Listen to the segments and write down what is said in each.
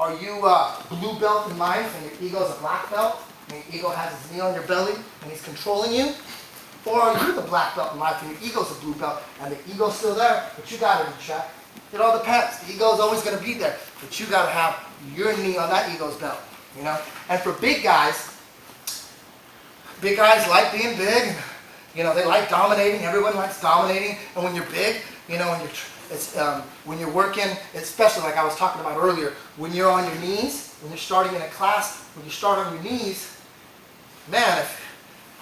Are you blue belt in mind and your ego's a black belt? And your ego has his knee on your belly and he's controlling you? Or are you the black belt in life and your ego's a blue belt and the ego's still there, but you got it in check? It all depends. The ego's always going to be there, but you got to have your knee on that ego's belt, you know? And for big guys like being big, and, you know, they like dominating. Everyone likes dominating. And when you're big, you know, when you're working, especially like I was talking about earlier, when you're on your knees, when you're starting in a class, when you start on your knees, man,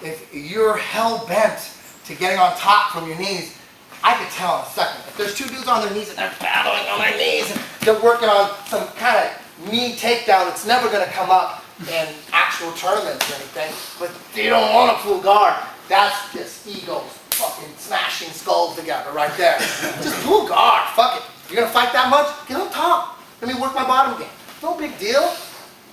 if you're hell-bent to getting on top from your knees, I could tell in a second. If there's two dudes on their knees and they're battling on their knees and they're working on some kind of knee takedown, it's never going to come up in actual tournaments or anything, but they don't want to pull guard. That's just egos fucking smashing skulls together right there. Just pull guard, fuck it. You're going to fight that much? Get on top. Let me work my bottom game. No big deal.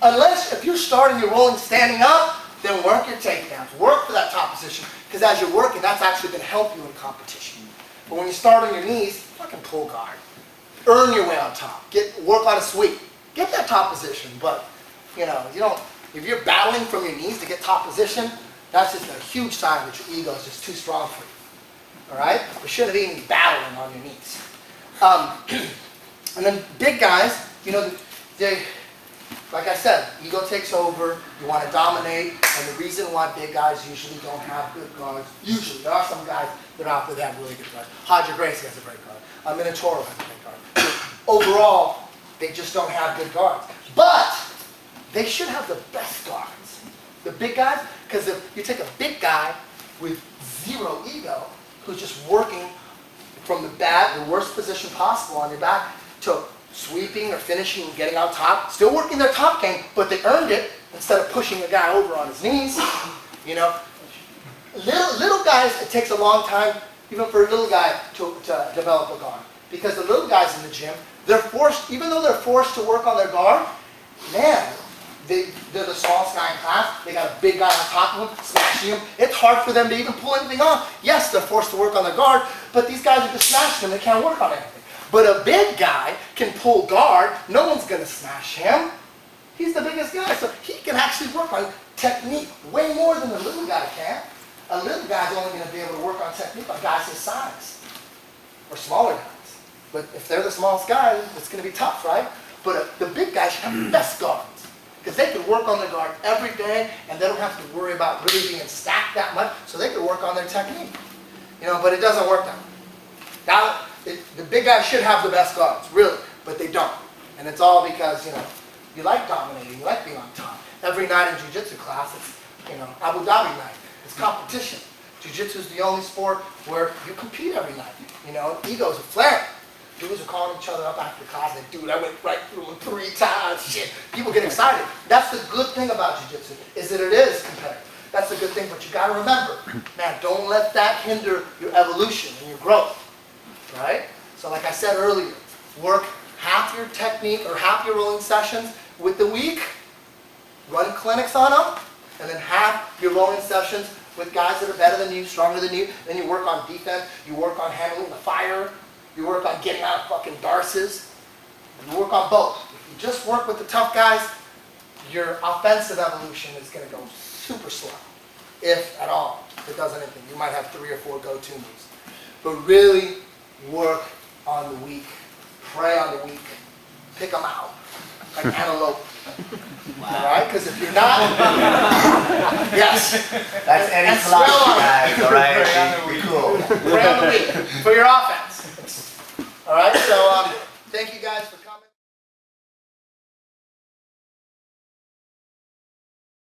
Unless if you're starting your rolling standing up, then work your takedowns. Work for that top position. Because as you're working, that's actually going to help you in competition. But when you start on your knees, fucking pull guard. Earn your way on top. Work on a sweep. Get that top position. But, you know, if you're battling from your knees to get top position, that's just a huge sign that your ego is just too strong for you. All right? You shouldn't even be battling on your knees. And then big guys, you know, like I said, ego takes over, you want to dominate, and the reason why big guys usually don't have good guards, usually, there are some guys that are out there that have really good guards. Hodger Gracie has a great guard. Minotauro has a great guard. Overall, they just don't have good guards. But they should have the best guards. The big guys, because if you take a big guy with zero ego, who's just working from the worst position possible on your back, to sweeping or finishing and getting on top, still working their top game, but they earned it instead of pushing a guy over on his knees. You know, little guys, it takes a long time, even for a little guy to develop a guard, because the little guys in the gym, they're forced, even though they're forced to work on their guard, man, they're the smallest guy in class. They got a big guy on top of them, smashing them. It's hard for them to even pull anything off. Yes, they're forced to work on their guard, but these guys are just smashing them. They can't work on anything. But a big guy can pull guard. No one's going to smash him. He's the biggest guy, so he can actually work on technique way more than a little guy can. A little guy's only going to be able to work on technique on guys his size or smaller guys. But if they're the smallest guy, it's going to be tough, right? But the big guys should have the best guards, because they can work on their guard every day, and they don't have to worry about really being stacked that much, so they can work on their technique. You know, but it doesn't work that way. Now, the big guys should have the best guards, really, but they don't. And it's all because, you know, you like dominating, you like being on top. Every night in Jiu Jitsu class, it's, you know, Abu Dhabi night. It's competition. Jiu Jitsu is the only sport where you compete every night. You know, egos are flaring. Dudes are calling each other up after class, like, dude, I went right through him 3 times, shit. People get excited. That's the good thing about Jiu Jitsu, is that it is competitive. That's the good thing, but you gotta remember, man, don't let that hinder your evolution and your growth. Right? So like I said earlier, work half your technique or half your rolling sessions with the week, run clinics on them, and then half your rolling sessions with guys that are better than you, stronger than you. Then you work on defense, you work on handling the fire, you work on getting out of fucking darces, and you work on both. If you just work with the tough guys, your offensive evolution is going to go super slow, if at all. If it does anything, you might have 3 or 4 go-to moves. But really, work on the weak, pray on the weak, pick them out, like antelope. Wow. All right? Because if you're not, yes. That's any philosophy, guys, all right? Be cool. Pray on the weak for your offense. All right? So thank you guys for coming.